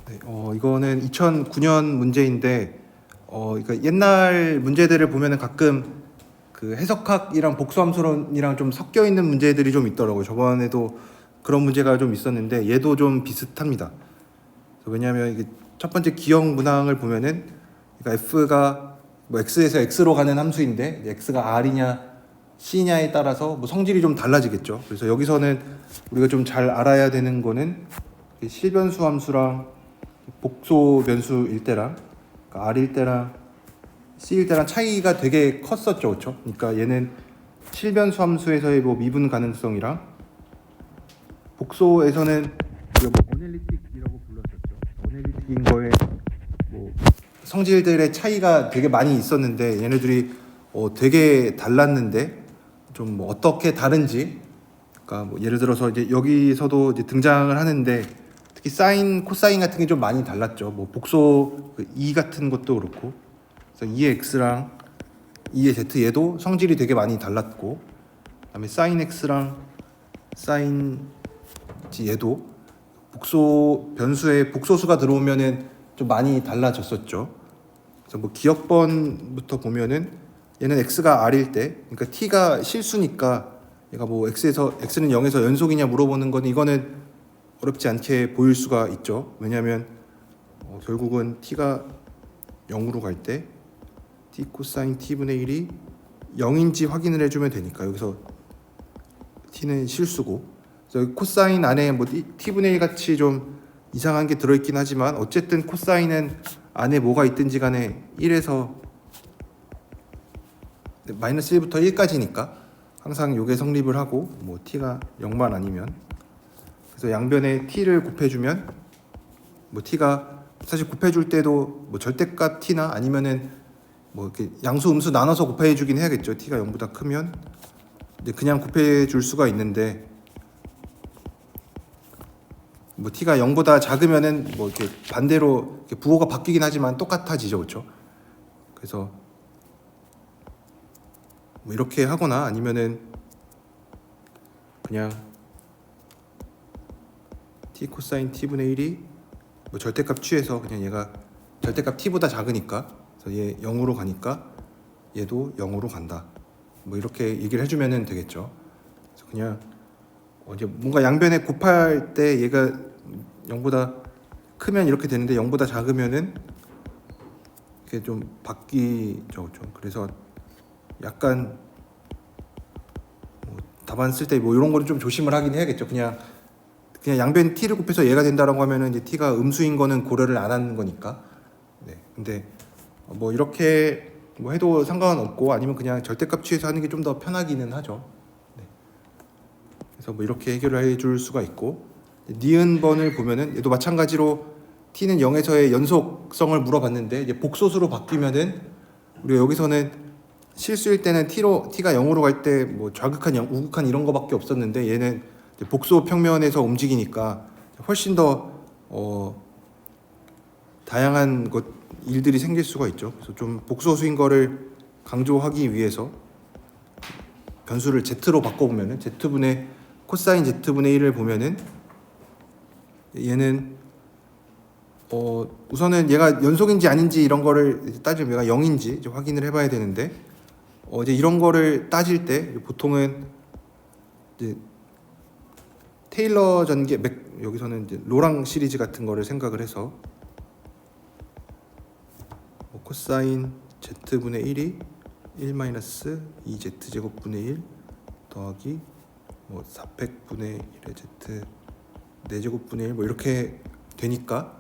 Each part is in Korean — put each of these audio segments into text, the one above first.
네, 이거는 2009년 문제인데, 그러니까 옛날 문제들을 보면은 가끔 그 해석학이랑 복수함수론이랑 좀 섞여 있는 문제들이 좀 있더라고요. 저번에도 그런 문제가 좀 있었는데 얘도 좀 비슷합니다. 왜냐하면 이게 첫 번째 기억 문항을 보면은, 그러니까 f가 뭐 x에서 x로 가는 함수인데 x가 r이냐 c냐에 따라서 뭐 성질이 좀 달라지겠죠. 그래서 여기서는 우리가 좀 잘 알아야 되는 거는 실변수 함수랑 복소 변수일 때랑, 그러니까 r일 때랑 c일 때랑 차이가 되게 컸었죠, 그렇죠? 그러니까 얘는 실변수 함수에서의 뭐 미분 가능성이랑 복소에서는 우리가 뭐 어널리틱이라고 불렀었죠. 어널리틱인 거에 뭐 성질들의 차이가 되게 많이 있었는데 얘네들이 되게 달랐는데 좀 뭐 어떻게 다른지, 그러니까 뭐 예를 들어서 이제 여기서도 이제 등장을 하는데 특히 사인, 코사인 같은 게 좀 많이 달랐죠. 뭐 복소 그 E 같은 것도 그렇고, 그래서 E의 X랑 E의 Z 얘도 성질이 되게 많이 달랐고, 그다음에 사인 X랑 사인 G 얘도 복소 변수에 복소수가 들어오면은 좀 많이 달라졌었죠. 그래서 뭐 기억번부터 보면은 얘는 X가 R일 때, 그러니까 T가 실수니까 얘가 뭐 X는 0에서 연속이냐 물어보는 거는 이거는 어렵지 않게 보일 수가 있죠. 왜냐하면 결국은 T가 0으로 갈 때 T 코사인 T분의 1이 0인지 확인을 해주면 되니까 여기서 T는 실수고, 그래서 코사인 안에 뭐 T분의 1 같이 좀 이상한 게 들어있긴 하지만 어쨌든 코사인은 안에 뭐가 있든지 간에 1에서 마이너스 1부터 1까지니까 항상 요게 성립을 하고, 뭐 t가 0만 아니면, 그래서 양변에 t를 곱해주면 뭐 t가 사실 곱해줄 때도 뭐 절대값 t나 아니면은 뭐 이렇게 양수 음수 나눠서 곱해주긴 해야겠죠. t가 0보다 크면 이제 그냥 곱해줄 수가 있는데, 뭐 t가 0보다 작으면은 뭐 이렇게 반대로 이렇게 부호가 바뀌긴 하지만 똑같아지죠, 그렇죠? 그래서 뭐 이렇게 하거나 아니면은 그냥 t 코사인 t분의 1이 뭐 절대값 취해서 그냥 얘가 절대값 t보다 작으니까, 그래서 얘 0으로 가니까 얘도 0으로 간다, 뭐 이렇게 얘기를 해주면 되겠죠. 그래서 그냥 이제 뭔가 양변에 곱할 때 얘가 0보다 크면 이렇게 되는데 0보다 작으면은 이렇게 좀 바뀌죠, 좀. 그래서 약간 뭐 답안 쓸 때 뭐 이런 거는 좀 조심을 하긴 해야겠죠. 그냥 양변 t를 곱해서 얘가 된다라고 하면은 이제 t가 음수인 거는 고려를 안 하는 거니까. 네. 근데 뭐 이렇게 뭐 해도 상관은 없고, 아니면 그냥 절대값 취해서 하는 게 좀 더 편하기는 하죠. 네. 그래서 뭐 이렇게 해결을 해줄 수가 있고, 니은번을 보면은 얘도 마찬가지로 t는 0에서의 연속성을 물어봤는데 이제 복소수로 바뀌면은 우리가 여기서는 실수일 때는 t가 0으로 갈 때 뭐 좌극한, 우극한 이런 거밖에 없었는데 얘는 복소 평면에서 움직이니까 훨씬 더 다양한 일들이 생길 수가 있죠. 그래서 좀 복소수인 거를 강조하기 위해서 변수를 z로 바꿔보면은 z분의 코사인 z분의 1을 보면은 얘는 우선은 얘가 연속인지 아닌지 이런 거를 따지면 얘가 0인지 이제 확인을 해봐야 되는데, 이제 이런 거를 따질 때 보통은 이제 테일러 전개 여기서는 이제 로랑 시리즈 같은 거를 생각을 해서 코사인 z분의 1이 1 마이너스 2z 제곱분의 1 더하기 뭐 4팩분의 1의 z 4제곱분의 1 뭐 이렇게 되니까,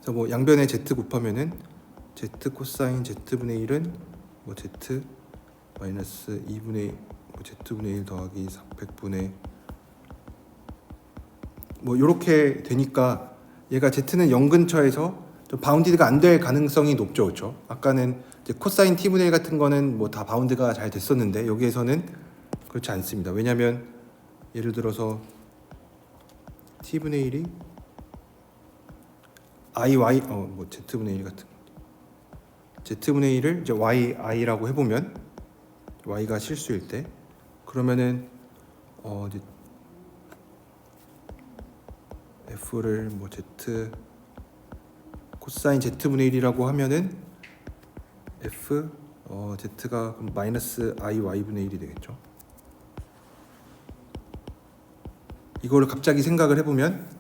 그래서 뭐 양변에 z 곱하면은 z 코사인 z분의 1은 뭐 z 마이너스 2분의 뭐 z분의 1 더하기 4팩분의 뭐 이렇게 되니까 얘가 z는 0 근처에서 좀 바운디드가 안 될 가능성이 높죠, 그렇죠? 아까는 이제 코사인 t분의 1 같은 거는 뭐 다 바운드가 잘 됐었는데 여기에서는 그렇지 않습니다. 왜냐하면 예를 들어서 t분의 1이 iy 뭐 z분의 1 같은 z분의 1을 이제 yi라고 해보면 y가 실수일 때, 그러면은 이제 f를 뭐 z 코사인 z분의 1이라고 하면은 f z가 그럼 마이너스 i y분의 1이 되겠죠. 이거를 갑자기 생각을 해보면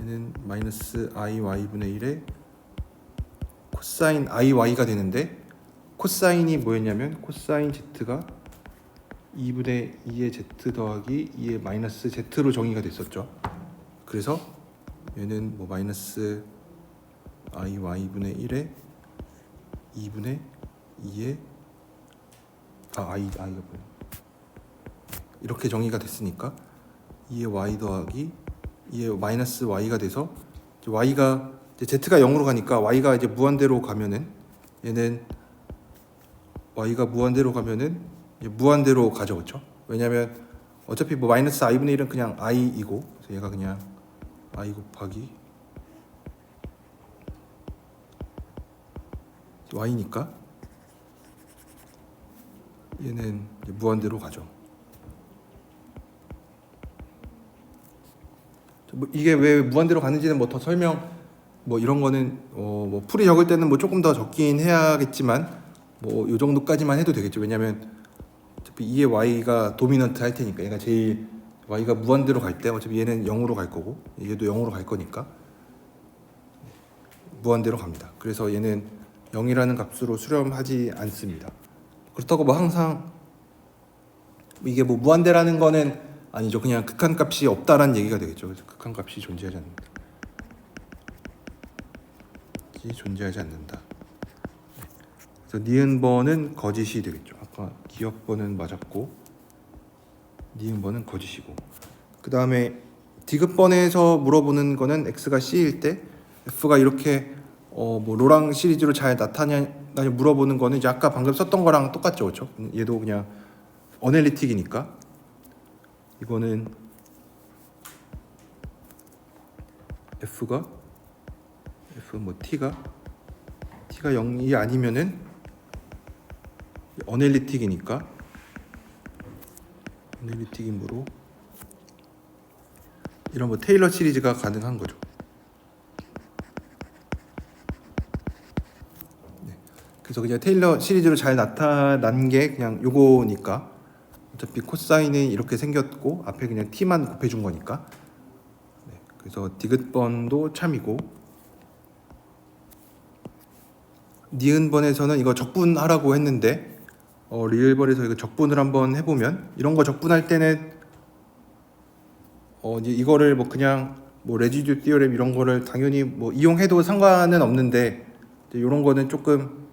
얘는 마이너스 i y분의 1에 코사인 i y가 되는데, 코사인이 뭐였냐면 코사인 z가 2분의 2의 z 더하기 2의 마이너스 z로 정의가 됐었죠. 그래서 얘는 뭐 마이너스 i y분의 1에 2분의 2의 i가 뭐야, 이렇게 정의가 됐으니까 2의 y 더하기 2의 마이너스 y가 돼서, y가 이제 z가 0으로 가니까 y가 이제 무한대로 가면은 얘는 y가 무한대로 가면은 이제 무한대로 가죠, 그렇죠? 왜냐면 어차피 뭐 마이너스 i분의 1은 그냥 i이고, 그래서 얘가 그냥 i 곱하기 y니까 얘는 이제 무한대로 가죠. 뭐 이게 왜 무한대로 가는지는 뭐 더 설명 뭐 이런 거는 뭐 풀이 적을 때는 뭐 조금 더 적긴 해야겠지만 뭐 이 정도까지만 해도 되겠죠. 왜냐면 어차피 2의 y가 도미넌트 할 테니까, 얘가 제일 y가 무한대로 갈 때 어차피 얘는 0으로 갈 거고 얘도 0으로 갈 거니까 무한대로 갑니다. 그래서 얘는 0이라는 값으로 수렴하지 않습니다. 그렇다고 뭐 항상 이게 뭐 무한대라는 거는 아니죠. 그냥 극한값이 없다라는 얘기가 되겠죠. 그래서 극한값이 존재하지 않는다. 존재하지 않는다. 그래서 니은번은 거짓이 되겠죠. 아까 기억번은 맞았고 니은번은 거짓이고, 그 다음에 디귿번에서 물어보는 거는 x가 c일 때 f가 이렇게 뭐 로랑 시리즈로 잘 나타나냐 물어보는 거는 이제 아까 방금 썼던 거랑 똑같죠, 그렇죠? 얘도 그냥 어널리틱이니까 이거는 f가 뭐 t가 0이 아니면은 어널리틱이니까 어널리틱이므로 이런 뭐 테일러 시리즈가 가능한 거죠. 네. 그래서 그냥 테일러 시리즈로 잘 나타난 게 그냥 요거니까, 어차피 코사인이 이렇게 생겼고 앞에 그냥 t만 곱해준 거니까. 네. 그래서 디귿번도 참이고, 니은번에서는 이거 적분하라고 했는데 리을번에서 이거 적분을 한번 해보면, 이런 거 적분할 때는 이제 이거를 뭐 그냥 뭐 레지듀 티어렘 이런 거를 당연히 뭐 이용해도 상관은 없는데, 이제 이런 거는 조금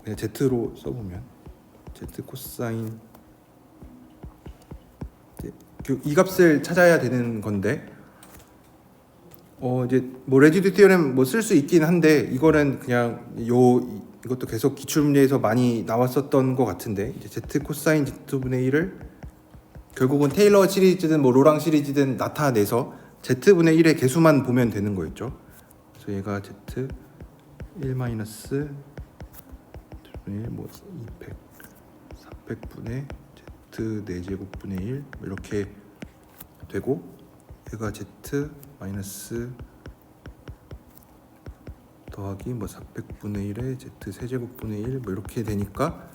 그냥 z로 써보면 z 코사인 이 값을 찾아야 되는 건데, 이제 뭐 레지듀 티어렘 뭐 쓸 수 있긴 한데, 이거는 그냥 이것도 계속 기출문제에서 많이 나왔었던 것 같은데, 이제 z 코사인 z분의 1을 결국은 테일러 시리즈든 뭐 로랑 시리즈든 나타내서 z분의 1의 개수만 보면 되는 거였죠. 그래서 얘가 z 1 마이너스 z분의 1 뭐 200 400분의 z 4제곱분의 1 이렇게 되고, 얘가 z 마이너스 더하기 뭐 400분의 1에 z 세제곱분의 1 뭐 이렇게 되니까,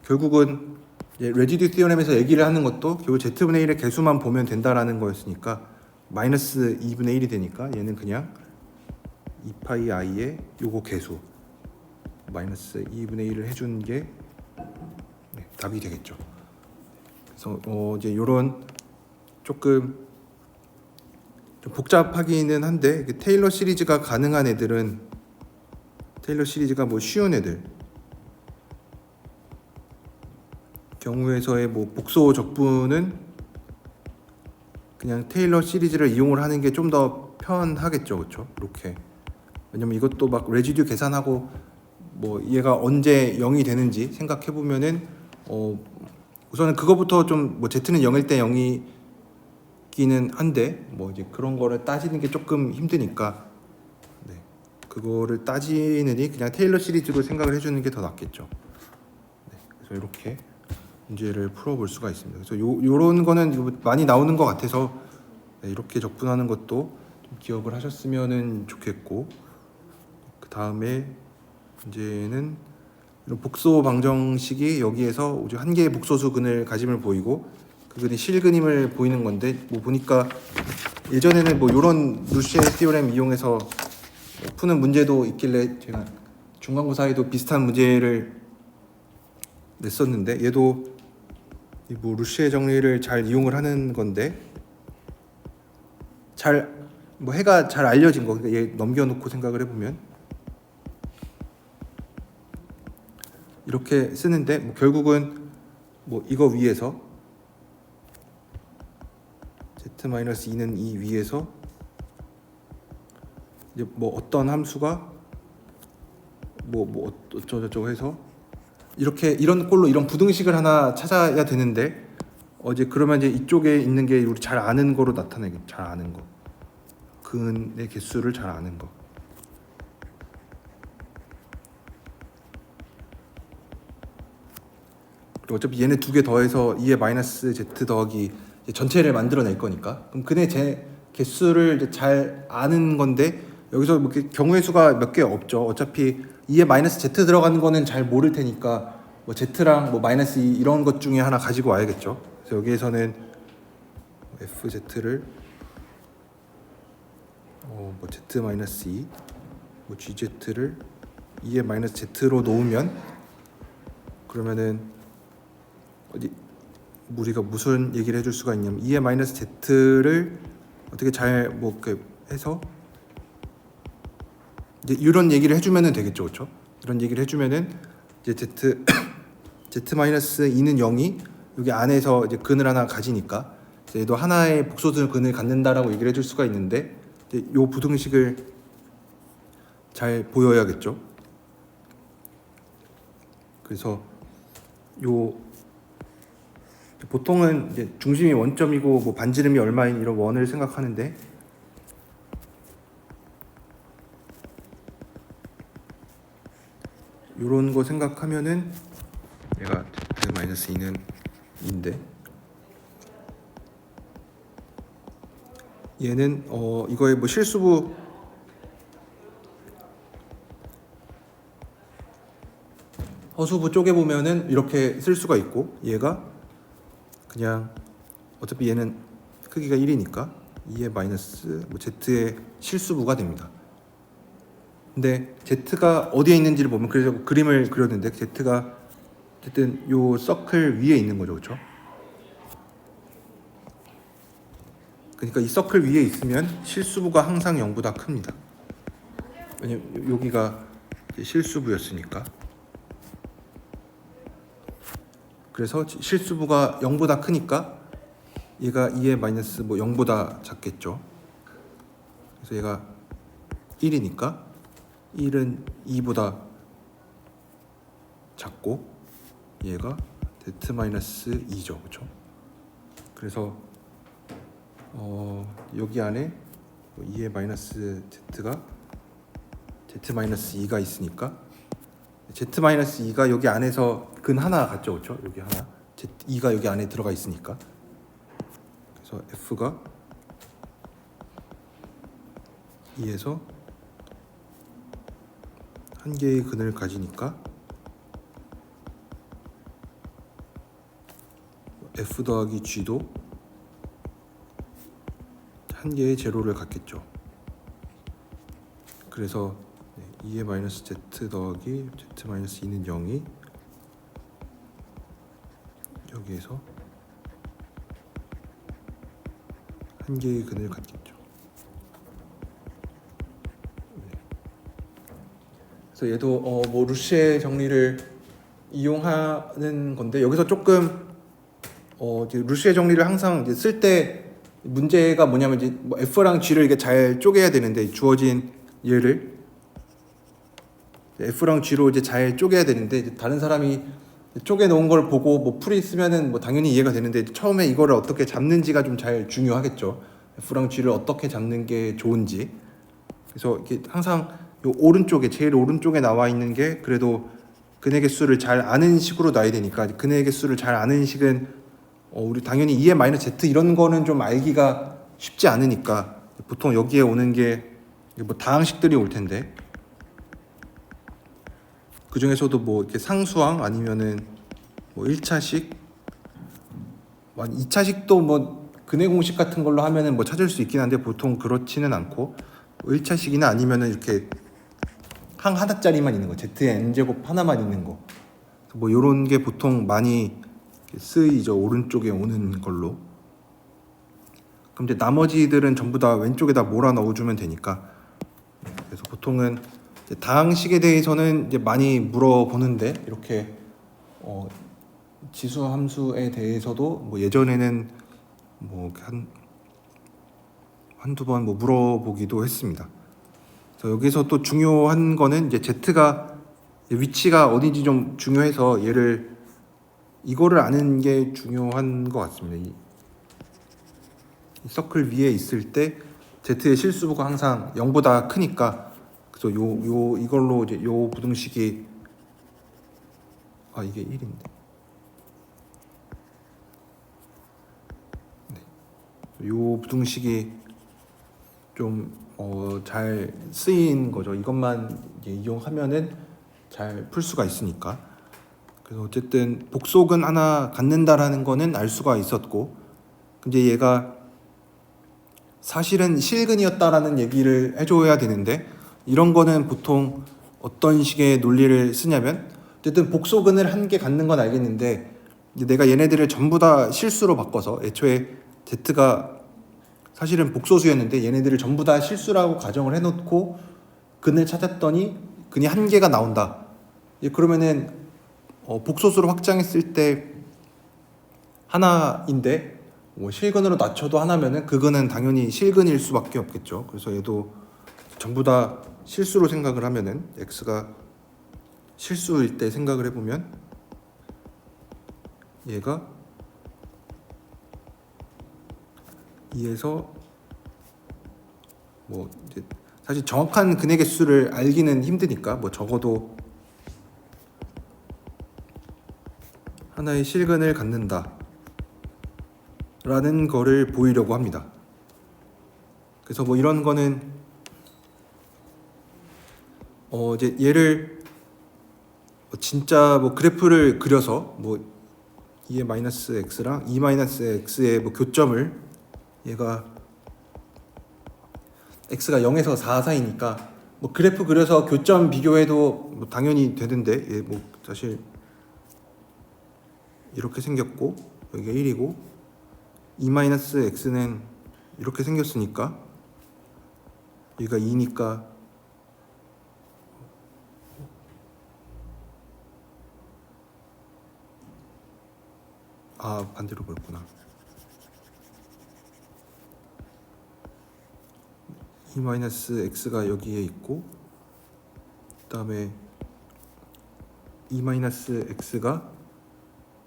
결국은 레지듀 티어렘에서 얘기를 하는 것도 결국 z분의 1의 개수만 보면 된다라는 거였으니까 마이너스 2분의 1이 되니까 얘는 그냥 2파이 i의 요거 개수 마이너스 2분의 1을 해준 게 답이 되겠죠. 그래서 이제 요런 조금 좀 복잡하기는 한데, 테일러 시리즈가 가능한 애들은, 테일러 시리즈가 뭐 쉬운 애들 경우에서의 뭐 복소 적분은 그냥 테일러 시리즈를 이용을 하는 게 좀 더 편하겠죠, 그렇죠? 이렇게. 왜냐면 이것도 막 레지듀 계산하고 뭐 얘가 언제 0이 되는지 생각해 보면은 우선은 그거부터 좀 뭐 z는 0일 때 0이기는 한데 뭐 이제 그런 거를 따지는 게 조금 힘드니까, 네, 그거를 따지느니 그냥 테일러 시리즈로 생각을 해주는 게 더 낫겠죠. 네, 그래서 이렇게 문제를 풀어볼 수가 있습니다. 그래서 요런 거는 많이 나오는 것 같아서 이렇게 적분하는 것도 좀 기억을 하셨으면 좋겠고, 그 다음에 문제는 이런 복소 방정식이 여기에서 오직 한 개의 복소수 근을 가짐을 보이고 그 근이 실근임을 보이는 건데, 뭐 보니까 예전에는 뭐 이런 루시의 티오렘 이용해서 푸는 문제도 있길래 제가 중간고사에도 비슷한 문제를 냈었는데, 얘도 뭐 루시의 정리를 잘 이용을 하는 건데, 잘 뭐 해가 잘 알려진 거, 그러니까 얘 넘겨놓고 생각을 해보면 이렇게 쓰는데, 뭐 결국은 뭐 이거 위에서 z-2는 이 위에서 이제 뭐 어떤 함수가 뭐 어쩌고저쩌고 해서 이렇게 이런 꼴로 이런 부등식을 하나 찾아야 되는데, 이제 그러면 이제 이쪽에 있는 게 우리 잘 아는 거로 나타내겠죠. 잘 아는 거, 근의 개수를 잘 아는 거. 그리고 어차피 얘네 두 개 더해서 2의 마이너스 z 더하기 전체를 만들어낼 거니까, 그럼 근의 제 개수를 이제 잘 아는 건데, 여기서 뭐 경우의 수가 몇 개 없죠. 어차피 2에 마이너스 z 들어가는 거는 잘 모를 테니까 뭐 z랑 뭐 마이너스 2 이런 것 중에 하나 가지고 와야겠죠. 그래서 여기에서는 fz를 뭐 z 마이너스 2, 뭐 gz를 2에 마이너스 z로 놓으면, 그러면은 어디 우리가 무슨 얘기를 해줄 수가 있냐면 2의 마이너스 z를 어떻게 잘 뭐 해서 이제 이런 얘기를 해주면은 되겠죠, 그렇죠? 이런 얘기를 해주면은 이제 z-2는 0이 여기 안에서 이제 근을 하나 가지니까 얘도 하나의 복소수 근을 갖는다라고 얘기를 해줄 수가 있는데, 이제 요 부등식을 잘 보여야겠죠. 그래서 요 보통은 이제 중심이 원점이고 뭐 반지름이 얼마인 이런 원을 생각하는데, 요런 거 생각하면은 얘가 z-2는 2인데, 얘는 이거의 뭐 실수부 허수부 쪼개 보면은 이렇게 쓸 수가 있고, 얘가 그냥 어차피 얘는 크기가 1이니까 2의 마이너스 뭐 z의 실수부가 됩니다. 근데 z가 어디에 있는지를 보면, 그래서 그림을 그렸는데 z가 어쨌든 요 서클 위에 있는 거죠, 그렇죠? 그러니까 이 서클 위에 있으면 실수부가 항상 0보다 큽니다. 왜냐면 여기가 실수부였으니까. 그래서 실수부가 0보다 크니까 얘가 2의 마이너스 뭐 0보다 작겠죠. 그래서 얘가 1이니까 1은 2보다 작고 얘가 z-2죠, 그렇죠? 그래서 여기 안에 2의 마이너스 z가 z-2가 있으니까 z-2가 여기 안에서 근 하나 같죠, 그렇죠? 여기 하나, z2가 여기 안에 들어가 있으니까. 그래서 f가 2에서 한 개의 근을 가지니까 f 더하기 g도 한 개의 제로를 갖겠죠. 그래서 2의 마이너스 z 더하기 z-2는 0이 여기에서 한 개의 근을 갖겠죠. 그래서 얘도 뭐 루시의 정리를 이용하는 건데, 여기서 조금 이제 루시의 정리를 항상 이제 쓸 때 문제가 뭐냐면, 이제 뭐 f랑 g를 이게 잘 쪼개야 되는데, 주어진 얘를 f랑 g로 이제 잘 쪼개야 되는데, 이제 다른 사람이 쪼개 놓은 걸 보고 뭐 풀이 쓰면은 뭐 당연히 이해가 되는데, 처음에 이거를 어떻게 잡는지가 좀 잘 중요하겠죠. f랑 g를 어떻게 잡는 게 좋은지. 그래서 이게 항상 요 오른쪽에, 제일 오른쪽에 나와 있는 게 그래도 근의 개수를 잘 아는 식으로 놔야 되니까 근의 개수를 잘 아는 식은 우리 당연히 EM-Z 이런 거는 좀 알기가 쉽지 않으니까 보통 여기에 오는 게 뭐 다항식들이 올 텐데 그 중에서도 뭐 이렇게 상수항 아니면은 뭐 1차식, 2차식도 뭐 근의 공식 같은 걸로 하면은 뭐 찾을 수 있긴 한데 보통 그렇지는 않고 1차식이나 아니면은 이렇게 항 하나짜리만 있는 거, Z의 n제곱 하나만 있는 거, 뭐 이런 게 보통 많이 쓰이죠. 오른쪽에 오는 걸로. 그럼 이제 나머지들은 전부 다 왼쪽에다 몰아 넣어주면 되니까. 그래서 보통은 이제 다항식에 대해서는 이제 많이 물어보는데 이렇게 지수 함수에 대해서도 뭐 예전에는 뭐 한두 번 뭐 물어보기도 했습니다. 그래서 여기서 또 중요한 거는 이제 Z가 위치가 어디지 좀 중요해서 이거를 아는 게 중요한 것 같습니다. 이 서클 위에 있을 때 Z의 실수가 항상 0보다 크니까 그래서 이걸로 이제 요 부등식이 이게 1인데 요 부등식이 좀 잘 쓰인 거죠. 이것만 이용하면은 잘 풀 수가 있으니까. 그래서 어쨌든 복속은 하나 갖는다라는 거는 알 수가 있었고, 근데 얘가 사실은 실근이었다라는 얘기를 해줘야 되는데 이런 거는 보통 어떤 식의 논리를 쓰냐면 어쨌든 복속은을 한 개 갖는 건 알겠는데 이제 내가 얘네들을 전부 다 실수로 바꿔서 애초에 Z가 사실은 복소수였는데 얘네들을 전부 다 실수라고 가정을 해놓고 근을 찾았더니 근이 한 개가 나온다. 그러면은 복소수로 확장했을 때 하나인데 뭐 실근으로 낮춰도 하나면은 그거는 당연히 실근일 수밖에 없겠죠. 그래서 얘도 전부 다 실수로 생각을 하면은 x가 실수일 때 생각을 해보면 얘가 2에서 뭐 이제 사실 정확한 근의 개수를 알기는 힘드니까 뭐 적어도 하나의 실근을 갖는다 라는 거를 보이려고 합니다. 그래서 뭐 이런 거는 이제 얘를 진짜 뭐 그래프를 그려서 뭐 2의 마이너스 x랑 2 마이너스 x의 뭐 교점을 얘가 x가 0에서 4 사이니까 뭐 그래프 그려서 교점 비교해도 뭐 당연히 되는데 얘 뭐 사실 이렇게 생겼고 여기가 1이고 2 마이너스 x는 이렇게 생겼으니까 얘가 2니까 반대로 그랬구나. 2 마이너스 x가 여기에 있고 그 다음에 2 마이너스 x가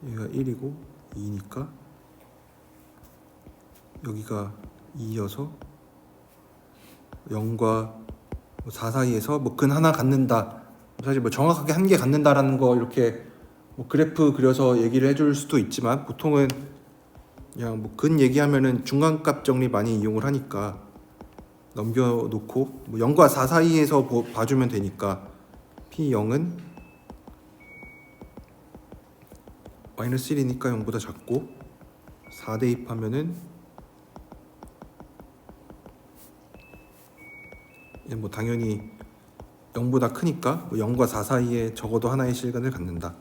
얘가 1이고 2니까 여기가 2여서 0과 4 사이에서 뭐 근 하나 갖는다. 사실 뭐 정확하게 한 개 갖는다라는 거 이렇게 뭐 그래프 그려서 얘기를 해줄 수도 있지만 보통은 그냥 뭐 근 얘기하면은 중간값 정리 많이 이용을 하니까 넘겨놓고 뭐 0과 4 사이에서 봐주면 되니까 P0은 마이너스 1이니까 0보다 작고 4 대입하면은 뭐 당연히 0보다 크니까 뭐 0과 4 사이에 적어도 하나의 실근을 갖는다.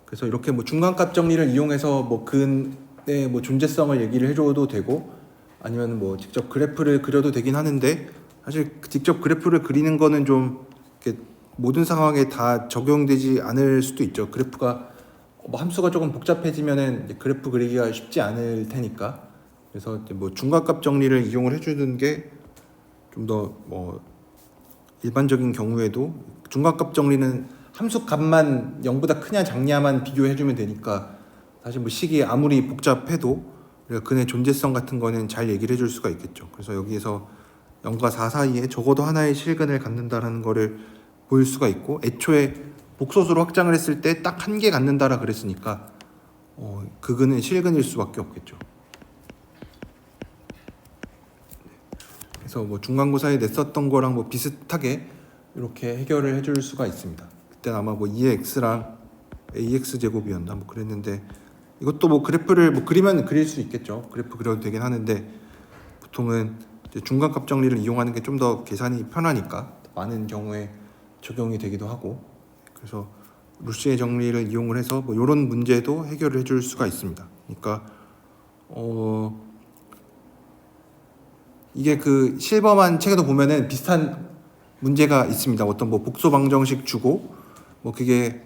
그래서 이렇게 뭐 중간값 정리를 이용해서 뭐 근의 뭐 존재성을 얘기를 해줘도 되고 아니면 뭐 직접 그래프를 그려도 되긴 하는데 사실 직접 그래프를 그리는 거는 좀 이렇게 모든 상황에 다 적용되지 않을 수도 있죠. 그래프가 뭐 함수가 조금 복잡해지면은 이제 그래프 그리기가 쉽지 않을 테니까 그래서 뭐 중간값 정리를 이용을 해주는 게 좀 더 뭐 일반적인 경우에도 중간값 정리는 함수 값만 0보다 크냐 작냐만 비교해주면 되니까 사실 뭐 식이 아무리 복잡해도 그리고 근의 존재성 같은 거는 잘 얘기를 해줄 수가 있겠죠. 그래서 여기에서 0과 4 사이에 적어도 하나의 실근을 갖는다라는 거를 보일 수가 있고, 애초에 복소수로 확장을 했을 때 딱 한 개 갖는다라 그랬으니까 그 근은 실근일 수밖에 없겠죠. 그래서 뭐 중간고사에 냈었던 거랑 뭐 비슷하게 이렇게 해결을 해줄 수가 있습니다. 그때는 아마 뭐 2의 x랑 ax 제곱이었나 뭐 그랬는데, 이것도 뭐 그래프를 뭐 그리면 그릴 수 있겠죠. 그래프 그려도 되긴 하는데, 보통은 이제 중간값 정리를 이용하는 게 좀 더 계산이 편하니까 많은 경우에 적용이 되기도 하고, 그래서 루시의 정리를 이용을 해서 뭐 이런 문제도 해결을 해줄 수가 있습니다. 그러니까 이게 그 실버만 책에도 보면은 비슷한 문제가 있습니다. 어떤 뭐 복소 방정식 주고 뭐 그게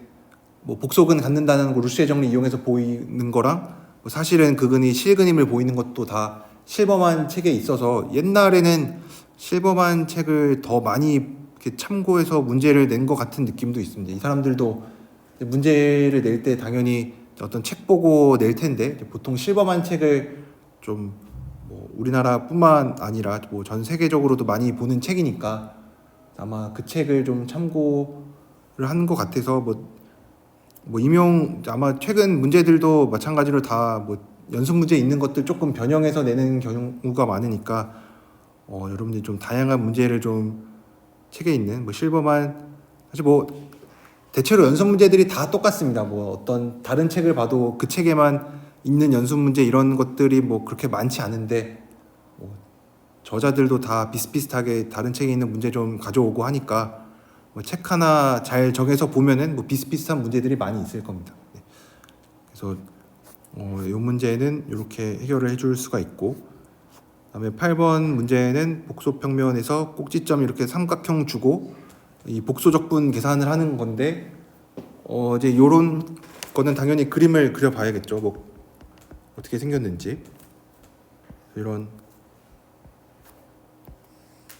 뭐 복소근 갖는다는 거 루시의 정리 이용해서 보이는 거랑 뭐 사실은 그 근이 실근임을 보이는 것도 다 실버만 책에 있어서, 옛날에는 실버만 책을 더 많이 이렇게 참고해서 문제를 낸 것 같은 느낌도 있습니다. 이 사람들도 문제를 낼 때 당연히 어떤 책 보고 낼 텐데, 보통 실버만 책을 좀 뭐 우리나라뿐만 아니라 뭐 전 세계적으로도 많이 보는 책이니까 아마 그 책을 좀 참고를 한 것 같아서 뭐 임용 아마 최근 문제들도 마찬가지로 다 뭐 연습 문제 있는 것들 조금 변형해서 내는 경우가 많으니까 여러분들이 좀 다양한 문제를 좀 책에 있는 뭐 실버만, 사실 뭐 대체로 연습 문제들이 다 똑같습니다. 뭐 어떤 다른 책을 봐도 그 책에만 있는 연습 문제 이런 것들이 뭐 그렇게 많지 않은데, 뭐 저자들도 다 비슷비슷하게 다른 책에 있는 문제 좀 가져오고 하니까 뭐 책 하나 잘 정해서 보면은 뭐 비슷비슷한 문제들이 많이 있을 겁니다. 네. 그래서 이 문제는 이렇게 해결을 해줄 수가 있고, 그다음에 8번 문제는 복소 평면에서 꼭지점 이렇게 삼각형 주고 이 복소적분 계산을 하는 건데, 이제 이런 거는 당연히 그림을 그려봐야겠죠. 뭐 어떻게 생겼는지. 이런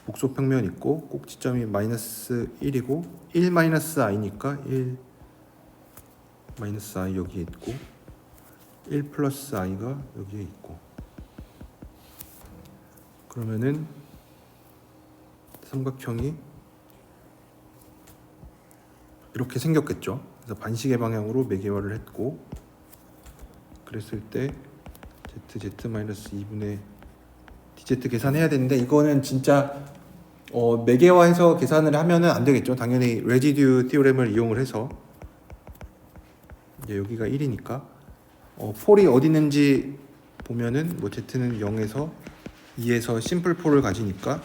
복소 평면 있고 꼭지점이 마이너스 1이고 1 마이너스 i니까 1 마이너스 i 여기에 있고 1 플러스 i가 여기에 있고, 그러면은 삼각형이 이렇게 생겼겠죠. 그래서 반시계 방향으로 매개화를 했고, 그랬을 때 z-2분의 dz 계산해야 되는데, 이거는 진짜 매개화해서 계산을 하면은 안 되겠죠. 당연히 레지듀 티오렘을 이용을 해서, 이제 여기가 1이니까 폴이 어디 있는지 보면은 뭐 z는 0에서 2에서 심플 폴을 가지니까,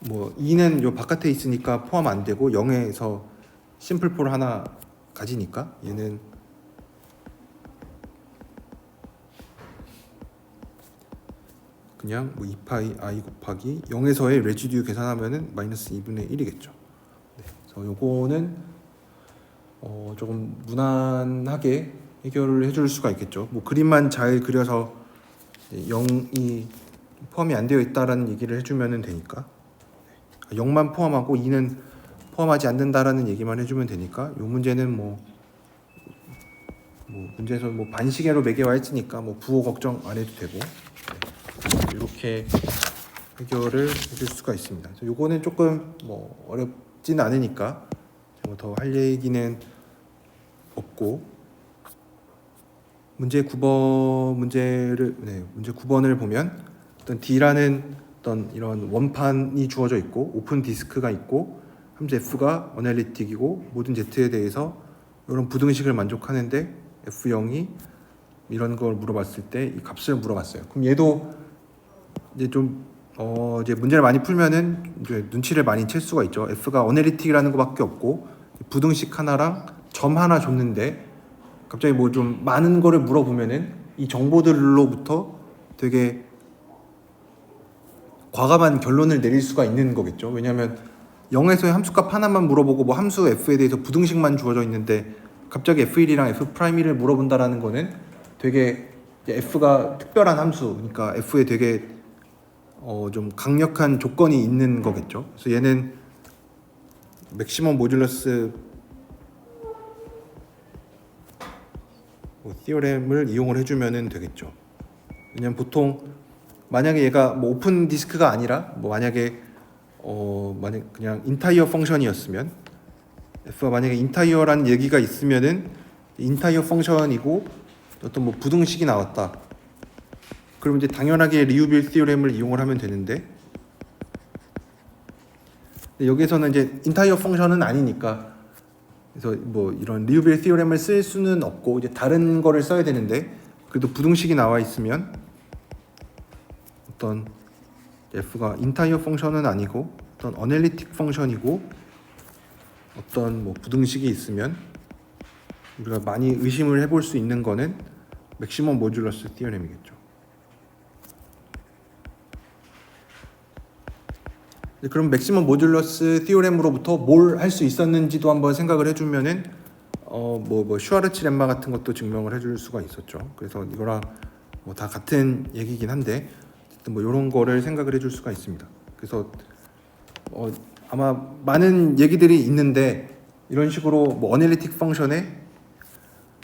뭐 2는 요 바깥에 있으니까 포함 안 되고 0에서 심플 폴 하나 가지니까 얘는 그냥 뭐 2파이 i 곱하기 0에서의 레지듀 계산하면은 마이너스 2분의 1이겠죠. 네, 그래서 요거는 조금 무난하게 해결을 해줄 수가 있겠죠. 뭐 그림만 잘 그려서 0이 포함이 안 되어 있다라는 얘기를 해주면 되니까, 0만 포함하고 2는 포함하지 않는다라는 얘기만 해주면 되니까, 이 문제는 뭐 문제에서 뭐 반시계로 매개화했으니까 뭐 부호 걱정 안 해도 되고, 이렇게 해결을 해줄 수가 있습니다. 요거는 조금 뭐 어렵진 않으니까 뭐 더 할 얘기는 없고, 문제 9번 문제 9번을 보면 어떤 D라는 어떤 이런 원판이 주어져 있고 오픈 디스크가 있고 함수 F가 어널리틱이고 모든 Z에 대해서 이런 부등식을 만족하는데 F0이 이런 걸 물어봤을 때 이 값을 물어봤어요. 그럼 얘도 이제 좀 이제 문제를 많이 풀면은 이제 눈치를 많이 챌 수가 있죠. F가 어널리틱이라는 것밖에 없고 부등식 하나랑 점 하나 줬는데 갑자기 뭐 좀 많은 거를 물어보면은 이 정보들로부터 되게 과감한 결론을 내릴 수가 있는 거겠죠. 왜냐하면 0에서의 함수값 하나만 물어보고 뭐 함수 F에 대해서 부등식만 주어져 있는데 갑자기 F1이랑 F'1을 물어본다라는 거는 되게 F가 특별한 함수, 그러니까 F에 되게 좀 강력한 조건이 있는 거겠죠. 그래서 얘는 맥시멈 모듈러스 뭐 티어렘을 이용을 해주면 되겠죠. 왜냐면 보통 만약에 얘가 뭐 오픈 디스크가 아니라 뭐 만약에 만약 그냥 인타이어 펑션이었으면 F가 만약에 인타이어라는 얘기가 있으면은 인타이어 펑션이고 어떤 뭐 부등식이 나왔다. 그럼 이제 당연하게 리우빌 티어렘을 이용을 하면 되는데 여기서는 이제 인타이어 펑션은 아니니까 그래서 뭐 이런 리우빌 티어렘을 쓸 수는 없고 이제 다른 거를 써야 되는데 그래도 부등식이 나와 있으면 어떤 F가 인타이어 펑션은 아니고 어떤 어널리틱 펑션이고 어떤 뭐 부등식이 있으면 우리가 많이 의심을 해볼 수 있는 거는 맥시멈 모듈러스 티어렘이겠죠. 그럼 맥시멈 모듈러스 티어렘으로부터 뭘 할 수 있었는지도 한번 생각을 해주면은 뭐 슈아르츠 렘마 같은 것도 증명을 해줄 수가 있었죠. 그래서 이거랑 뭐 다 같은 얘기긴 한데 어쨌든 뭐 이런 거를 생각을 해줄 수가 있습니다. 그래서 아마 많은 얘기들이 있는데 이런 식으로 뭐 어널리틱 펑션에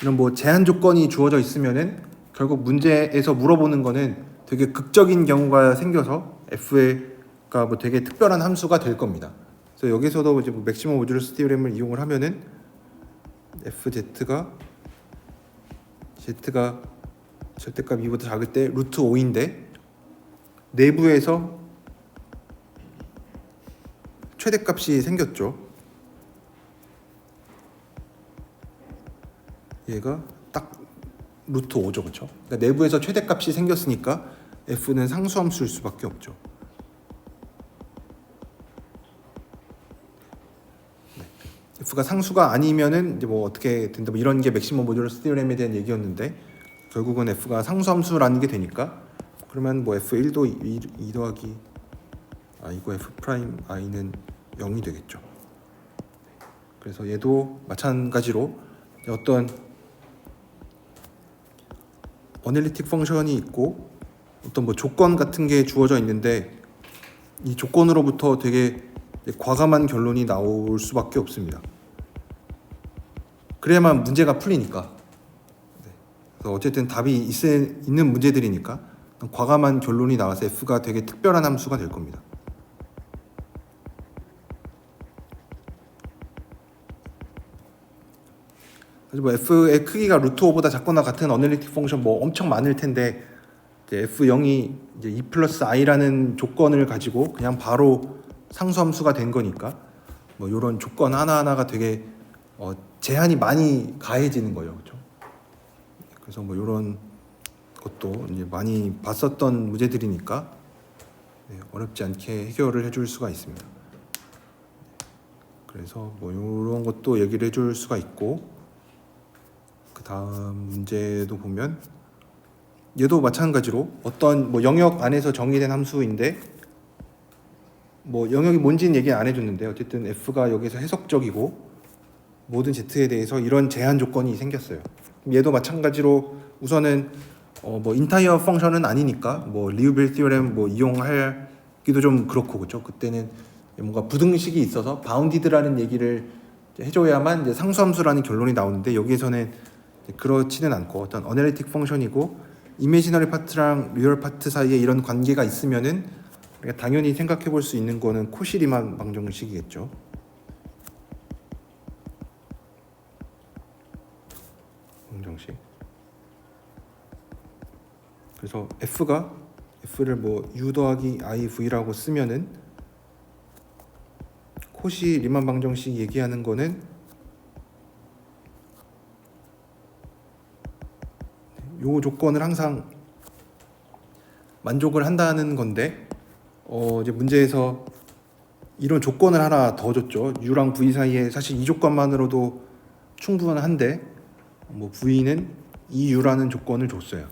이런 뭐 제한 조건이 주어져 있으면은 결국 문제에서 물어보는 거는 되게 극적인 경우가 생겨서 F가 뭐 되게 특별한 함수가 될 겁니다. 그래서 여기서도 이제 뭐 맥시멈 모듈러스 티어렘을 이용을 하면은 FZ가 Z가 절대값 2보다 작을 때 루트 5인데 내부에서 최대값이 생겼죠. 얘가 딱 루트 5죠, 그렇죠? 그러니까 내부에서 최대값이 생겼으니까 F는 상수함수일 수밖에 없죠. F가 상수가 아니면은 이제 뭐 어떻게 된다, 뭐 이런 게 맥시멈 모듈러스 티어렘에 대한 얘기였는데 결국은 F가 상수함수라는 게 되니까 그러면 뭐 F1도 2 더하기 i고 F 프라임 i는 0이 되겠죠. 그래서 얘도 마찬가지로 어떤 어널리틱 펑션이 있고 어떤 뭐 조건 같은 게 주어져 있는데 이 조건으로부터 되게 과감한 결론이 나올 수밖에 없습니다. 그래야만 문제가 풀리니까. 그래서 어쨌든 답이 있는 문제들이니까 과감한 결론이 나와서 F가 되게 특별한 함수가 될 겁니다. 뭐 F의 크기가 루트 5보다 작거나 같은 어널리틱 펑션 뭐 엄청 많을 텐데 이제 F0이 이제 2 플러스 i라는 조건을 가지고 그냥 바로 상수함수가 된 거니까 뭐 이런 조건 하나하나가 되게 제한이 많이 가해지는 거예요, 그렇죠? 그래서 뭐 이런 것도 이제 많이 봤었던 문제들이니까 어렵지 않게 해결을 해줄 수가 있습니다. 그래서 뭐 이런 것도 얘기를 해줄 수가 있고 그 다음 문제도 보면 얘도 마찬가지로 어떤 뭐 영역 안에서 정의된 함수인데 뭐 영역이 뭔지는 얘기 안 해줬는데 어쨌든 F가 여기서 해석적이고 모든 Z에 대해서 이런 제한 조건이 생겼어요. 얘도 마찬가지로 우선은 뭐 인타이어 펑션은 아니니까 뭐 리우빌 티어렘 뭐 이용하기도 좀 그렇고 그렇죠. 그때는 뭔가 부등식이 있어서 바운디드라는 얘기를 해줘야만 이제 상수함수라는 결론이 나오는데 여기에서는 그렇지는 않고 어떤 어널리틱 펑션이고 이미지너리 파트랑 리얼 파트 사이에 이런 관계가 있으면은 우리가 당연히 생각해 볼 수 있는 거는 코시 리만 방정식이겠죠. 방정식. 그래서 F를 뭐 U 더하기 IV라고 쓰면은 코시 리만 방정식 얘기하는 거는 요 조건을 항상 만족을 한다는 건데 이제 문제에서 이런 조건을 하나 더 줬죠. U랑 V 사이에 사실 이 조건만으로도 충분한데 뭐 V는 이 U라는 조건을 줬어요.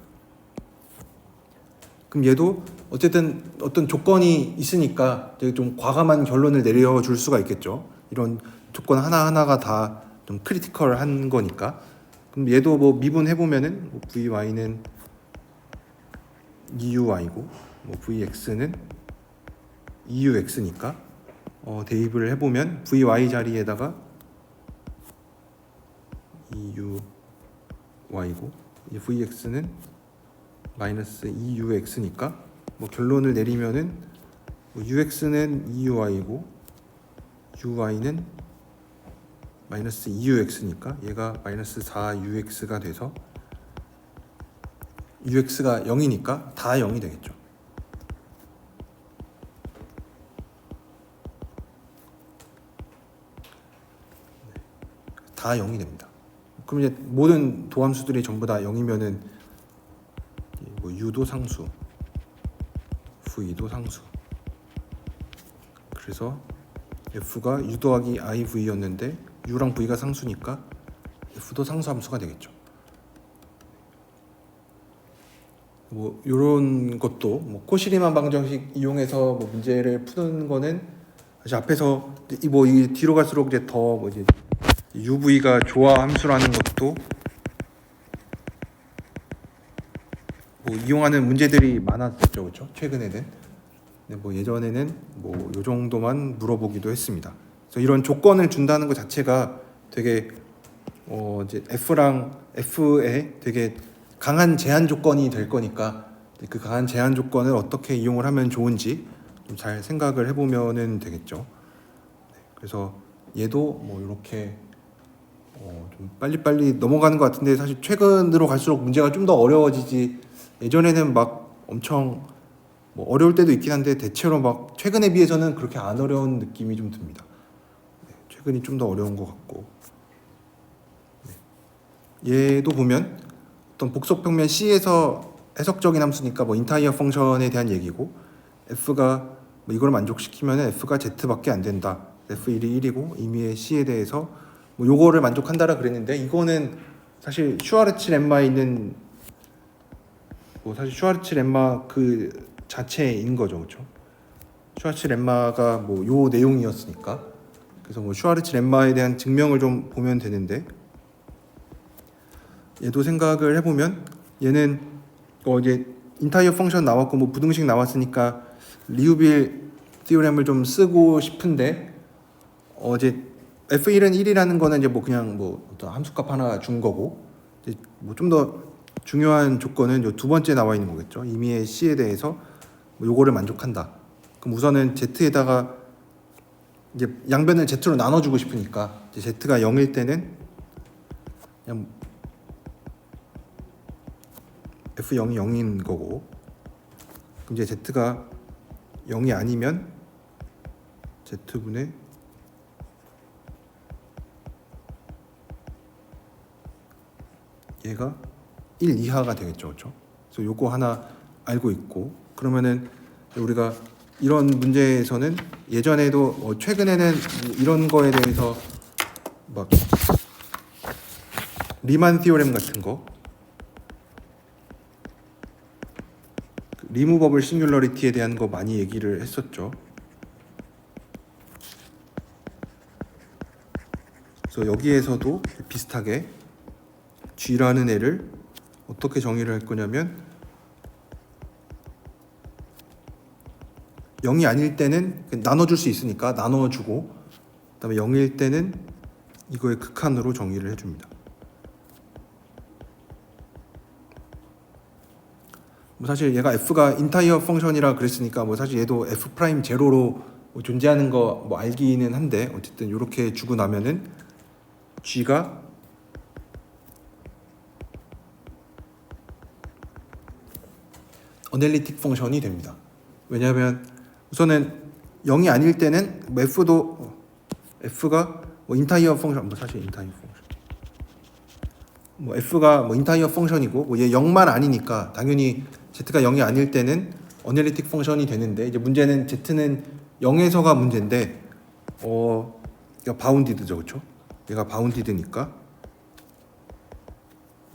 그럼 얘도 어쨌든 어떤 조건이 있으니까 되게 좀 과감한 결론을 내려줄 수가 있겠죠. 이런 조건 하나하나가 다 좀 크리티컬한 거니까. 그럼 얘도 뭐 미분해보면은 뭐 VY는 EUY고 뭐 VX는 EUX니까 대입을 해보면 VY 자리에다가 EUY고 이 vx는 마이너스 2ux니까 뭐 결론을 내리면은 뭐 ux는 2uy고 uy는 마이너스 2ux니까 얘가 마이너스 4ux가 돼서 ux가 0이니까 다 0이 되겠죠. 다 0이 됩니다. 그럼 이제 모든 도함수들이 전부 다 0이면은 뭐 u도 상수, v도 상수. 그래서 f가 u 더하기 i v였는데 u랑 v가 상수니까 f도 상수 함수가 되겠죠. 뭐 이런 것도 뭐 코시리만 방정식 이용해서 뭐 문제를 푸는 거는 사실 앞에서 뭐 이 뒤로 갈수록 이제 더 뭐 이제 UV가 조화 함수라는 것도 뭐 이용하는 문제들이 많았었죠, 그렇죠? 최근에는. 근데 뭐 예전에는 뭐 요 정도만 물어보기도 했습니다. 그래서 이런 조건을 준다는 것 자체가 되게 이제 F랑 F에 되게 강한 제한 조건이 될 거니까 그 강한 제한 조건을 어떻게 이용을 하면 좋은지 좀 잘 생각을 해보면은 되겠죠. 그래서 얘도 뭐 이렇게 좀 빨리빨리 넘어가는 것 같은데 사실 최근으로 갈수록 문제가 좀 더 어려워지지 예전에는 막 엄청 뭐 어려울 때도 있긴 한데 대체로 막 최근에 비해서는 그렇게 안 어려운 느낌이 좀 듭니다. 최근이 좀 더 어려운 것 같고 얘도 보면 어떤 복속평면 C에서 해석적인 함수니까 뭐 인타이어 펑션에 대한 얘기고 F가 뭐 이걸 만족시키면 F가 Z밖에 안 된다. F1이 1이고 임의의 C에 대해서 뭐 요거를 만족한다라 그랬는데 이거는 사실 슈와르츠 렘마에 있는 뭐 사실 슈와르츠 렘마 그 자체인 거죠, 그렇죠? 슈와르츠 렘마가 뭐 요 내용이었으니까 그래서 뭐 슈와르츠 렘마에 대한 증명을 좀 보면 되는데 얘도 생각을 해보면 얘는 이제 인타이어 펑션 나왔고 뭐 부등식 나왔으니까 리우빌 티오렘을 좀 쓰고 싶은데 이제 F1은 1이라는 거는 이제 뭐 그냥 뭐 어떤 함수값 하나 준 거고 이제 뭐 좀 더 중요한 조건은 요 두 번째 나와 있는 거겠죠. 임의의 C에 대해서 뭐 요거를 만족한다. 그럼 우선은 Z에다가 이제 양변을 Z로 나눠주고 싶으니까 이제 Z가 0일 때는 그냥 F0이 0인 거고 그럼 이제 Z가 0이 아니면 Z분의 얘가 1 이하가 되겠죠, 그렇죠? 그래서 요거 하나 알고 있고 그러면은 우리가 이런 문제에서는 예전에도 최근에는 이런 거에 대해서 막 리만 티오렘 같은 거 리무버블 싱귤러리티에 대한 거 많이 얘기를 했었죠. 그래서 여기에서도 비슷하게 G라는 애를 어떻게 정의를 할 거냐면 0이 아닐 때는 나눠줄 수 있으니까 나눠주고 그다음에 0일 때는 이거의 극한으로 정의를 해줍니다. 뭐 사실 얘가 F가 인타이어 펑션이라 그랬으니까 뭐 사실 얘도 F 프라임 제로로 뭐 존재하는 거 뭐 알기는 한데 어쨌든 이렇게 주고 나면은 G가 어널리틱 펑션이 됩니다. 왜냐하면 우선은 0이 아닐 때는 뭐 F가 뭐 인타이어 펑션 뭐 사실 인타이어 펑션 뭐 F가 뭐 인타이어 펑션이고 뭐 얘 0만 아니니까 당연히 Z가 0이 아닐 때는 어널리틱 펑션이 되는데 이제 문제는 Z는 0에서가 문제인데 얘가 바운디드죠, 그렇죠? 얘가 바운디드니까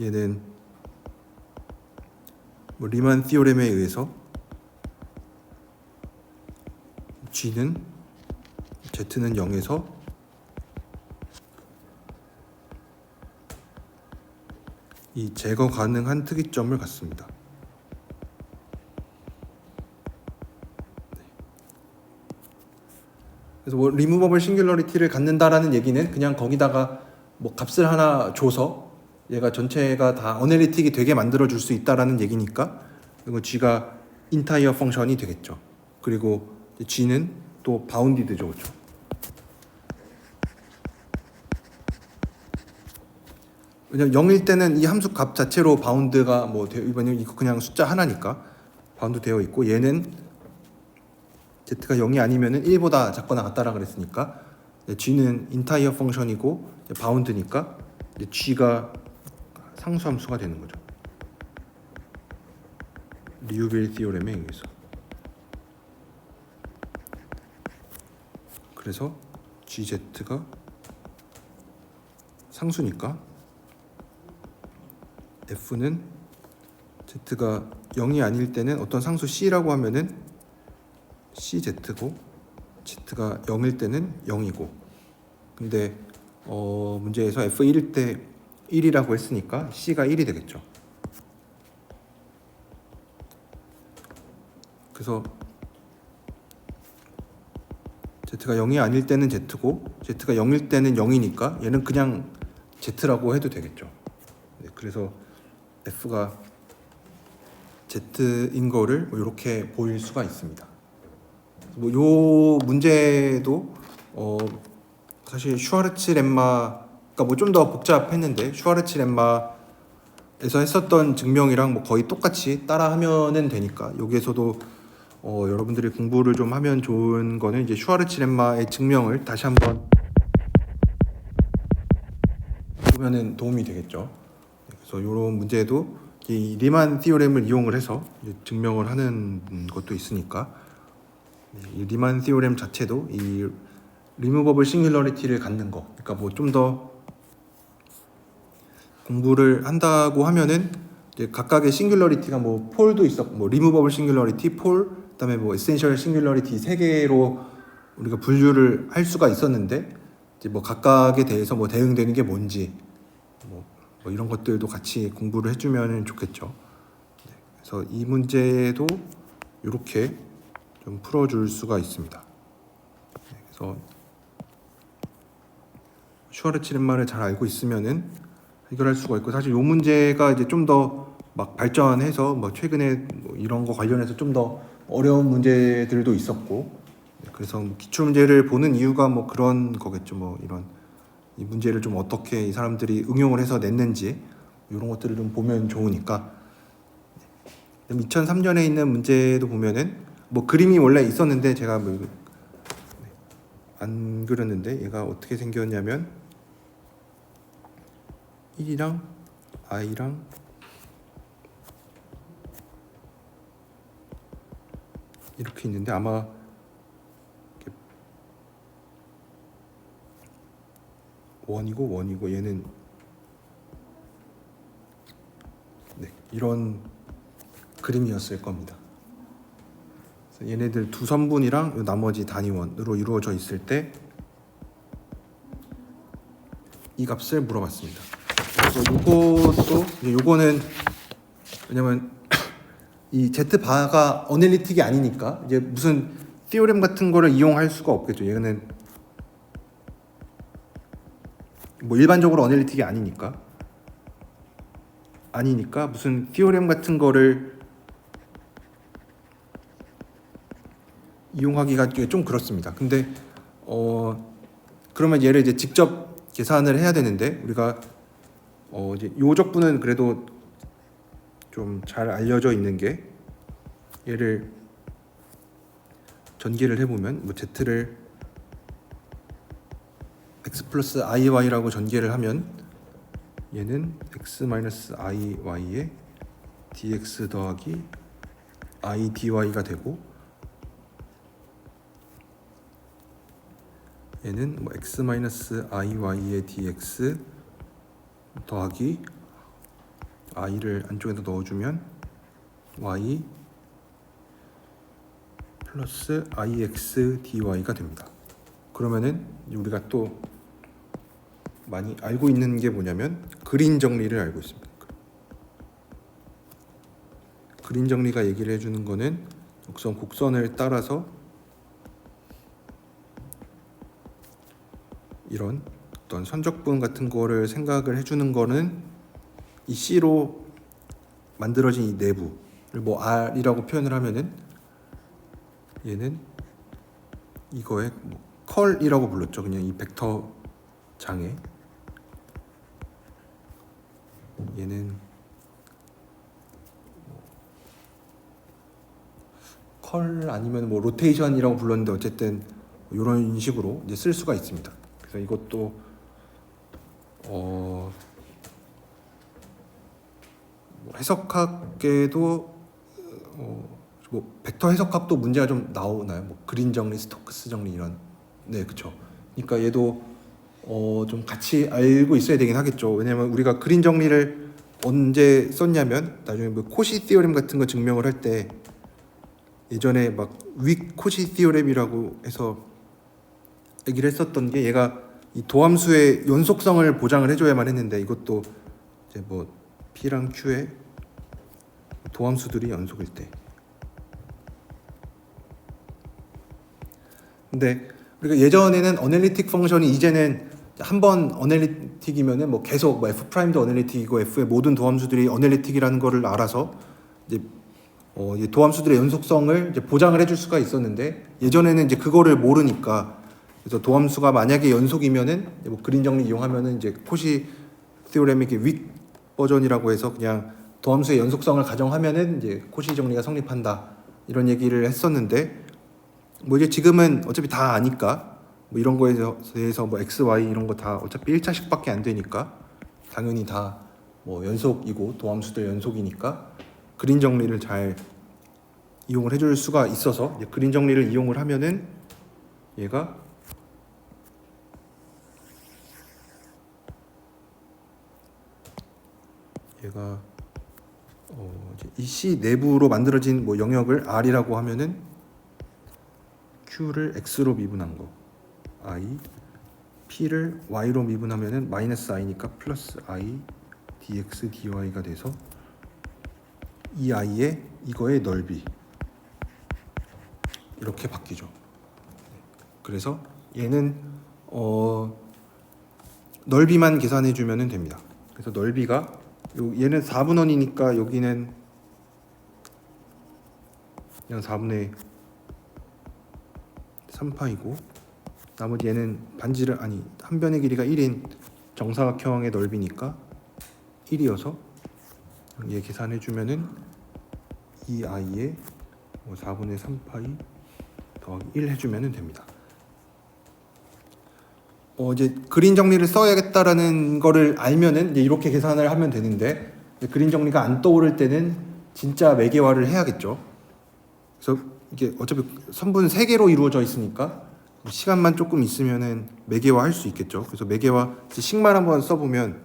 얘는 뭐 리만 티오렘에 의해서 Z는 0에서 이 제거 가능한 특이점을 갖습니다. 그래서 뭐 리무버블 싱귤러리티를 갖는다라는 얘기는 그냥 거기다가 뭐 값을 하나 줘서 얘가 전체가 다 어널리틱이 되게 만들어 줄 수 있다라는 얘기니까 이거 G가 인타이어 펑션이 되겠죠. 그리고 G는 또 바운디드죠, 그렇죠? 왜냐면 0일 때는 이 함수 값 자체로 바운드가 뭐 이번에 이거 그냥 숫자 하나니까 바운드 되어 있고, 얘는 z가 0이 아니면은 1보다 작거나 같다라 그랬으니까 G는 인타이어 펑션이고 바운드니까 G가 상수함수가 되는 거죠. 리우빌 티오렘에 의해서. 그래서 GZ가 상수니까 F는 Z가 0이 아닐 때는 어떤 상수 C라고 하면은 CZ고, Z가 0일 때는 0이고, 근데 문제에서 F1일 때 1이라고 했으니까 C가 1이 되겠죠. 그래서 Z가 0이 아닐 때는 Z고, Z가 0일 때는 0이니까 얘는 그냥 Z라고 해도 되겠죠. 네, 그래서 F가 Z인 거를 뭐 이렇게 보일 수가 있습니다. 뭐 요 문제도 사실 슈와르츠 렘마가 뭐 좀 더 복잡했는데, 슈와르츠 렘마에서 했었던 증명이랑 뭐 거의 똑같이 따라하면은 되니까, 여기에서도 여러분들이 공부를 좀 하면 좋은 거는 이제 슈와르츠 렘마의 증명을 다시 한번 보면은 도움이 되겠죠. 그래서 이런 문제도 이 리만 티오렘을 이용을 해서 증명을 하는 것도 있으니까, 이 리만 티오렘 자체도 이 리무버블 싱귤러리티를 갖는 거, 그러니까 뭐 좀 더 공부를 한다고 하면은 이제 각각의 싱귤러리티가 뭐 폴도 있었고, 뭐 리무버블 싱귤러리티, 폴, 그다음에 뭐 에센셜 싱귤러리티 세 개로 우리가 분류를 할 수가 있었는데, 이제 뭐 각각에 대해서 뭐 대응되는 게 뭔지 뭐 이런 것들도 같이 공부를 해주면 좋겠죠. 네, 그래서 이 문제도 이렇게 좀 풀어줄 수가 있습니다. 네, 그래서 슈와르츠 렘마를 잘 알고 있으면은 해결할 수가 있고, 사실 이 문제가 이제 좀 더 막 발전해서 뭐 최근에 뭐 이런 거 관련해서 좀 더 어려운 문제들도 있었고, 네, 그래서 뭐 기출 문제를 보는 이유가 뭐 그런 거겠죠. 뭐 이런 이 문제를 좀 어떻게 이 사람들이 응용을 해서 냈는지 이런 것들을 좀 보면 좋으니까. 2003년에 있는 문제도 보면은 뭐 그림이 원래 있었는데 제가 뭐 안 그렸는데, 얘가 어떻게 생겼냐면 1이랑 i랑 이렇게 있는데, 아마 원이고 얘는 네, 이런 그림이었을 겁니다. 그래서 얘네들 두 선분이랑 나머지 단위원으로 이루어져 있을 때 이 값을 물어봤습니다. 그래서 요거는 왜냐면 이 Z 바가 어널리틱이 아니니까 이제 무슨 티오렘 같은 거를 이용할 수가 없겠죠. 얘는 뭐 일반적으로 어널리틱이 아니니까 무슨 티오렘 같은 거를 이용하기가 좀 그렇습니다. 근데 그러면 얘를 이제 직접 계산을 해야 되는데, 우리가 이제 요적분은 그래도 좀 잘 알려져 있는 게, 얘를 전개를 해보면 뭐 z를 x 플러스 iy라고 전개를 하면 얘는 x 마이너스 iy에 dx 더하기 i dy가 되고, 얘는 뭐 x 마이너스 iy에 dx 더하기 i를 안쪽에다 넣어주면 y 플러스 ix dy가 됩니다. 그러면은 우리가 또 많이 알고 있는 게 뭐냐면 그린 정리를 알고 있습니다. 그린 정리가 얘기를 해주는 거는 곡선을 따라서 이런 어떤 선적분 같은 거를 생각을 해주는 거는 이 C로 만들어진 이 내부를 뭐 R이라고 표현을 하면은 얘는 이거의 뭐 컬이라고 불렀죠. 그냥 이 벡터 장에 얘는 컬 아니면 뭐 로테이션이라고 불렀는데 어쨌든 이런 식으로 이제 쓸 수가 있습니다. 그래서 이것도 뭐 해석학계도 뭐 벡터 해석학도 문제가 좀 나오나요? 뭐 그린 정리, 스토크스 정리 이런. 네, 그렇죠. 그러니까 얘도 좀 같이 알고 있어야 되긴 하겠죠. 왜냐면 우리가 그린 정리를 언제 썼냐면 나중에 뭐 코시 티오렘 같은 거 증명을 할 때 예전에 막 윅 코시 티오렘이라고 해서 얘기를 했었던 게 얘가 이 도함수의 연속성을 보장을 해줘야만 했는데 이것도 이제 뭐 P랑 Q의 도함수들이 연속일 때. 근데 우리가 예전에는 어널리틱 펑션이 이제는 한번 어널리틱이면은 뭐 계속 뭐 F 프라임도 어널리틱이고 F의 모든 도함수들이 어널리틱이라는 거를 알아서 이제 이 도함수들의 연속성을 이제 보장을 해줄 수가 있었는데 예전에는 이제 그거를 모르니까 그래서 도함수가 만약에 연속이면은 뭐 그린 정리 이용하면은 이제 코시 티오렘의 윅 버전이라고 해서 그냥 도함수의 연속성을 가정하면은 이제 코시 정리가 성립한다 이런 얘기를 했었는데 뭐 이제 지금은 어차피 다 아니까 뭐 이런 거에 대해서 뭐 x, y 이런 거 다 어차피 1차식밖에 안 되니까 당연히 다 뭐 연속이고 도함수들 연속이니까 그린 정리를 잘 이용을 해줄 수가 있어서 이제 그린 정리를 이용을 하면은 얘가 이제 이 C 내부로 만들어진 뭐 영역을 R이라고 하면은 Q를 X로 미분한 거 I, P를 Y로 미분하면은 마이너스 I니까 플러스 I dx dy가 돼서 이 I의 이거의 넓이 이렇게 바뀌죠. 그래서 얘는 넓이만 계산해 주면 됩니다. 그래서 넓이가 얘는 4분원이니까 여기는 그냥 4분의 3파이고 나머지 얘는 반지를 한 변의 길이가 1인 정사각형의 넓이니까 1이어서 얘 계산해 주면은 이 I에 4분의 3파이 더하기 1 해주면 됩니다. 이제 그린 정리를 써야겠다라는 거를 알면은 이제 이렇게 계산을 하면 되는데 그린 정리가 안 떠오를 때는 진짜 매개화를 해야겠죠. 그래서 이게 어차피 선분 3개로 이루어져 있으니까 시간만 조금 있으면은 매개화 할 수 있겠죠. 그래서 매개화 식만 한번 써보면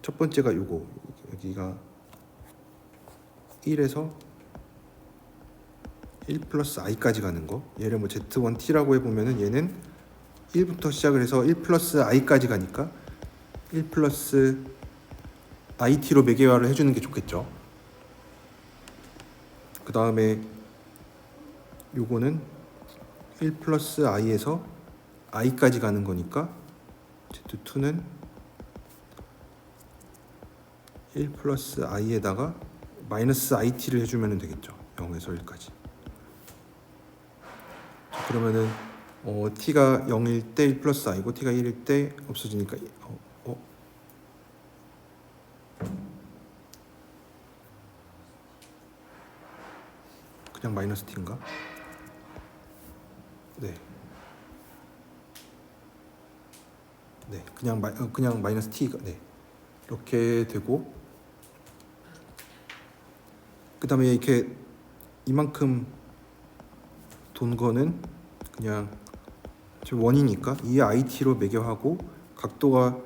첫 번째가 요거 여기가 1에서 1 플러스 i까지 가는 거 얘를 뭐 z1t라고 해보면은 얘는 1부터 시작을 해서 1 플러스 i까지 가니까 1 플러스 it로 매개화를 해주는 게 좋겠죠. 그 다음에 요거는 1 플러스 i에서 i까지 가는 거니까 z2는 1 플러스 i에다가 마이너스 it를 해주면 되겠죠. 0에서 1까지. 그러면은 t가 0일 때 1 플러스 i고 t가 1일 때 없어지니까 그냥 마이너스 t인가? 네. 네, 그냥 마이너스 t가 네. 이렇게 되고 그다음에 이렇게 이만큼 돈 거는 그냥 지금 원이니까 2 it로 매겨하고 각도가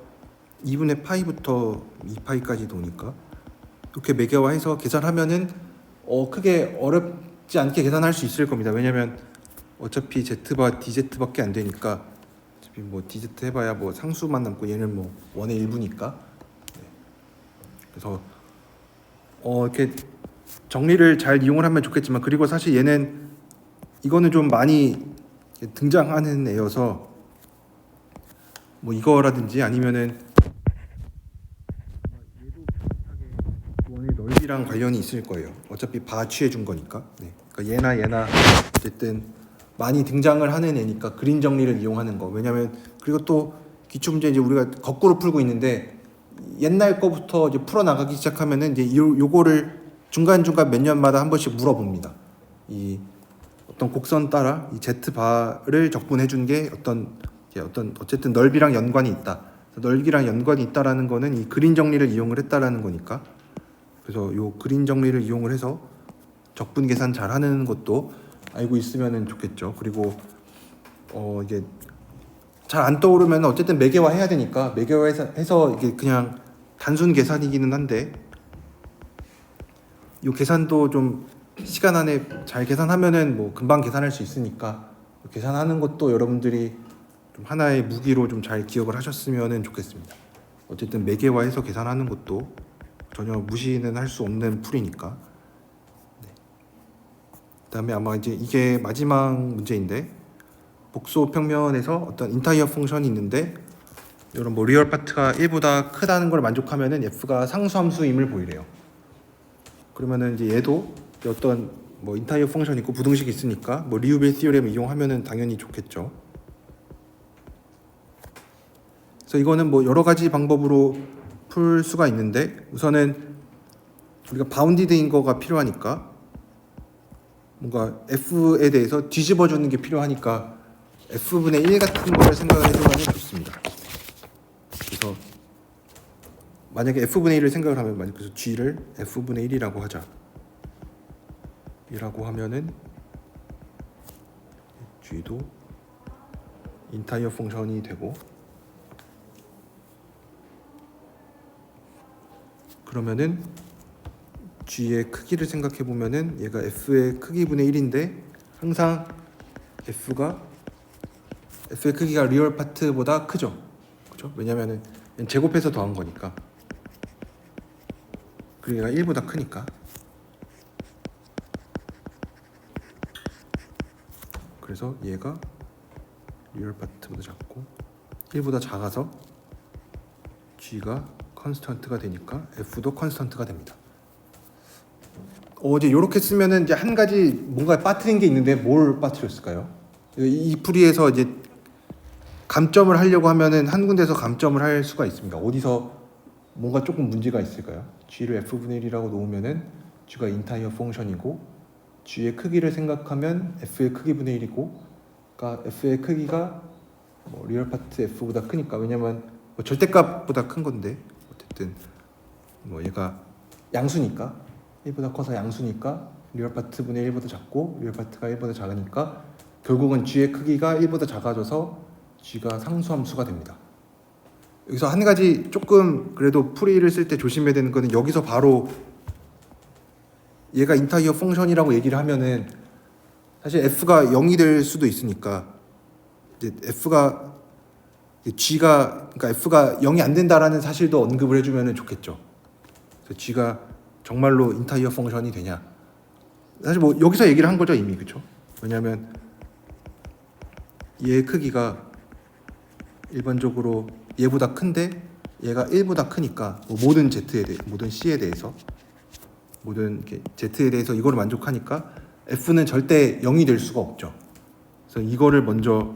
2분의 파이부터 2파이까지 도니까 이렇게 매겨화해서 계산하면은 크게 어렵지 않게 계산할 수 있을 겁니다. 왜냐면 어차피 z바 dz밖에 안 되니까 어차피 뭐 dz 해봐야 뭐 상수만 남고 얘는 뭐 1의 일부니까. 네. 그래서 이렇게 정리를 잘 이용을 하면 좋겠지만 그리고 사실 얘는 이거는 좀 많이 등장하는 애여서 뭐 이거라든지 아니면은 얘도 넓이랑 관련이 있을 거예요. 어차피 바 취해 준 거니까. 네. 그러니까 얘나 어쨌든 많이 등장을 하는 애니까 그림 정리를 이용하는 거. 왜냐면 그리고 또 기출 문제 이제 우리가 거꾸로 풀고 있는데 옛날 거부터 이제 풀어 나가기 시작하면은 이제 요거를 중간중간 몇 년마다 한 번씩 물어봅니다. 이 어떤 곡선 따라 이 Z 바를 적분해 준 게 어쨌든 넓이랑 연관이 있다. 넓이랑 연관이 있다라는 거는 이 그림 정리를 이용을 했다라는 거니까. 그래서 요 그림 정리를 이용을 해서 적분 계산 잘 하는 것도 알고 있으면 좋겠죠. 그리고 이게 잘 안 떠오르면 어쨌든 매개화 해야 되니까 매개화해서 이게 그냥 단순 계산이기는 한데 이 계산도 좀 시간 안에 잘 계산하면은 뭐 금방 계산할 수 있으니까 계산하는 것도 여러분들이 좀 하나의 무기로 좀 잘 기억을 하셨으면 좋겠습니다. 어쨌든 매개화해서 계산하는 것도 전혀 무시는 할 수 없는 풀이니까. 네. 그다음에 아마 이제 이게 마지막 문제인데 복소 평면에서 어떤 인타이어 펑션이 있는데 이런 뭐 리얼 파트가 1보다 크다는 걸 만족하면은 f가 상수함수임을 보이래요. 그러면은 이제 얘도 어떤 뭐 인타이어 펑션 있고 부등식 있으니까 뭐 리우빌 시오렘 이용하면은 당연히 좋겠죠. 그래서 이거는 뭐 여러 가지 방법으로 풀 수가 있는데 우선은 우리가 바운디드인 거가 필요하니까 뭔가 f에 대해서 뒤집어 주는 게 필요하니까 f분의 1 같은 거를 생각을 해주면 좋습니다. 그래서 만약에 f분의 1을 생각을 하면 만약 그래서 g를 f분의 1이라고 하자. 이라고 하면은 g도 인타이어 펑션이 되고 그러면은 g의 크기를 생각해 보면은 얘가 f의 크기분의 1인데 항상 f의 크기가 리얼 파트보다 크죠. 그렇죠? 왜냐면은 제곱해서 더한 거니까. 그리고 얘가 1보다 크니까. 그래서 얘가 리얼 파트보다 작고 1보다 작아서 g가 컨스턴트가 되니까 f도 컨스턴트가 됩니다. 이제 이렇게 쓰면은 이제 한 가지 뭔가 빠뜨린 게 있는데 뭘 빠뜨렸을까요? 이 풀이에서 이제 감점을 하려고 하면은 한 군데서 감점을 할 수가 있습니다. 어디서 뭔가 조금 문제가 있을까요? g를 f분의 1이라고 놓으면은 g가 인타이어 펑션이고 g의 크기를 생각하면 f의 크기분의 1이고 그러니까 f의 크기가 뭐 리얼 파트 f보다 크니까 왜냐면 뭐 절대값보다 큰 건데 어쨌든 뭐 얘가 양수니까 1보다 커서 양수니까 리얼 파트분의 1보다 작고 리얼 파트가 1보다 작으니까 결국은 g의 크기가 1보다 작아져서 g가 상수함수가 됩니다. 여기서 한 가지 조금 그래도 풀이를 쓸 때 조심해야 되는 거는 여기서 바로 얘가 인타이어 펑션이라고 얘기를 하면은 사실 f가 0이 될 수도 있으니까 이제 그러니까 f가 0이 안 된다라는 사실도 언급을 해주면 좋겠죠. 그래서 g가 정말로 인타이어 펑션이 되냐? 사실 뭐 여기서 얘기를 한 거죠 이미 그렇죠? 왜냐하면 얘의 크기가 일반적으로 얘보다 큰데 얘가 1보다 크니까 뭐 모든 C에 대해서 모든 Z에 대해서 이거를 만족하니까 F는 절대 0이 될 수가 없죠. 그래서 이거를 먼저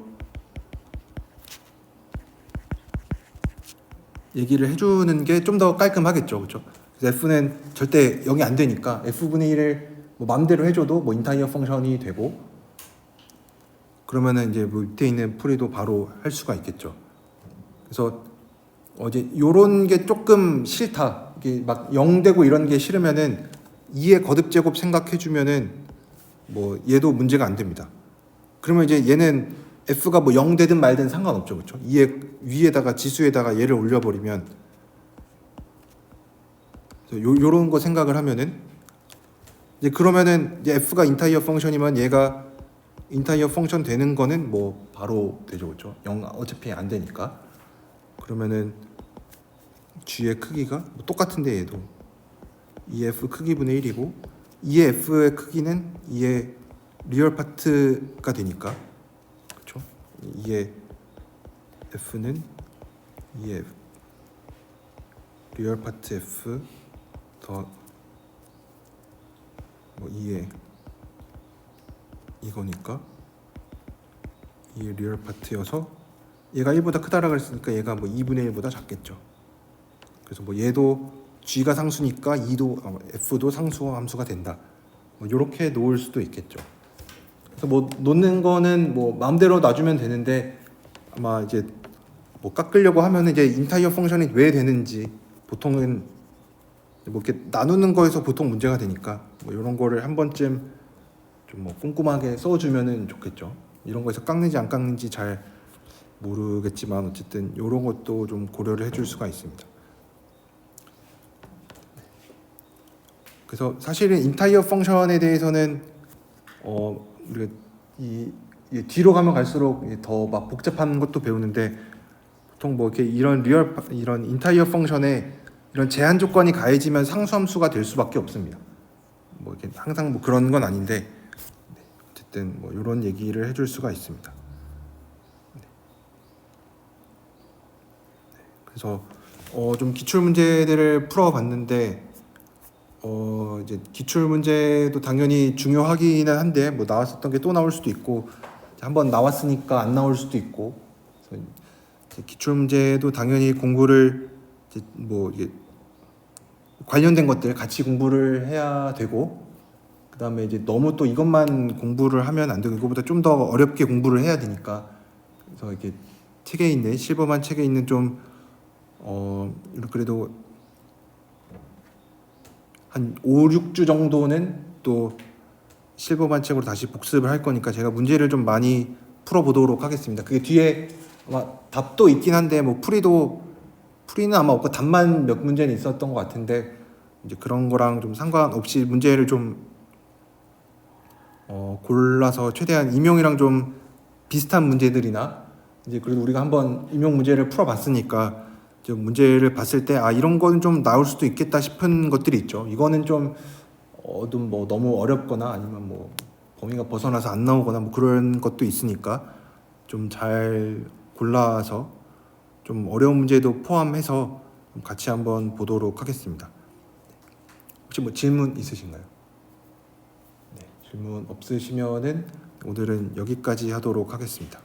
얘기를 해주는 게 좀 더 깔끔하겠죠, 그렇죠? 그래서 F는 절대 0이 안 되니까 F분의 1을 뭐 마음대로 해줘도 뭐 인타이어 펑션이 되고 그러면은 이제 뭐 밑에 있는 풀이도 바로 할 수가 있겠죠. 그래서 이제 요런 게 조금 싫다. 이게 막 0 되고 이런 게 싫으면은 2의 거듭 제곱 생각해 주면은 뭐 얘도 문제가 안 됩니다. 그러면 이제 얘는 f가 뭐 0 되든 말든 상관없죠. 그렇죠? 2의 위에다가 지수에다가 얘를 올려 버리면 요런 거 생각을 하면은 이제 그러면은 이제 f가 인타이어 펑션이면 얘가 인타이어 펑션 되는 거는 뭐 바로 되죠. 그렇죠? 0 어차피 안 되니까. 그러면은 g의 크기가 뭐 똑같은데 얘도 2f 크기분의 1이고 2의 f의 크기는 2의 리얼 파트가 되니까 그렇죠? 2의 f는 2의 리얼 파트 f 더 뭐 2에 이거니까 이 리얼 파트여서 얘가 1보다 크다라고 했으니까 얘가 뭐 2분의 1보다 작겠죠. 그래서 뭐 얘도 g가 상수니까 f도 상수 함수가 된다. 뭐 이렇게 놓을 수도 있겠죠. 그래서 뭐 놓는 거는 뭐 마음대로 놔주면 되는데 아마 이제 뭐 깎으려고 하면은 이제 인타이어 펑션이 왜 되는지 보통은 뭐 이렇게 나누는 거에서 보통 문제가 되니까 뭐 이런 거를 한 번쯤 좀 뭐 꼼꼼하게 써주면은 좋겠죠. 이런 거에서 깎는지 안 깎는지 잘 모르겠지만 어쨌든 이런 것도 좀 고려를 해줄 수가 있습니다. 그래서 사실은 인타이어 펑션에 대해서는 우리가 이 뒤로 가면 갈수록 더 막 복잡한 것도 배우는데 보통 뭐 이렇게 이런 인타이어 펑션에 이런 제한 조건이 가해지면 상수함수가 될 수밖에 없습니다. 뭐 이렇게 항상 뭐 그런 건 아닌데 어쨌든 뭐 이런 얘기를 해줄 수가 있습니다. 그래서 좀 기출 문제들을 풀어봤는데 이제 기출 문제도 당연히 중요하기는 한데 뭐 나왔었던 게 또 나올 수도 있고 한번 나왔으니까 안 나올 수도 있고 그래서 기출 문제도 당연히 공부를 이제 뭐 이게 관련된 것들 같이 공부를 해야 되고 그다음에 이제 너무 또 이것만 공부를 하면 안 되고 이거보다 좀 더 어렵게 공부를 해야 되니까 그래서 이렇게 책에 있는 실버만 책에 있는 좀 그래도 한 5, 6주 정도는 또 실버만 책으로 다시 복습을 할 거니까 제가 문제를 좀 많이 풀어보도록 하겠습니다. 그게 뒤에 아마 답도 있긴 한데 뭐 풀이는 아마 없고 답만 몇 문제는 있었던 것 같은데 이제 그런 거랑 좀 상관없이 문제를 좀 골라서 최대한 임용이랑 좀 비슷한 문제들이나 이제 그래도 우리가 한번 임용 문제를 풀어봤으니까 이제 문제를 봤을 때 이런 거는 좀 나올 수도 있겠다 싶은 것들이 있죠. 이거는 좀 뭐 너무 어렵거나 아니면 뭐 범위가 벗어나서 안 나오거나 뭐 그런 것도 있으니까 좀 잘 골라서 좀 어려운 문제도 포함해서 같이 한번 보도록 하겠습니다. 혹시 뭐 질문 있으신가요? 네, 질문 없으시면은 오늘은 여기까지 하도록 하겠습니다.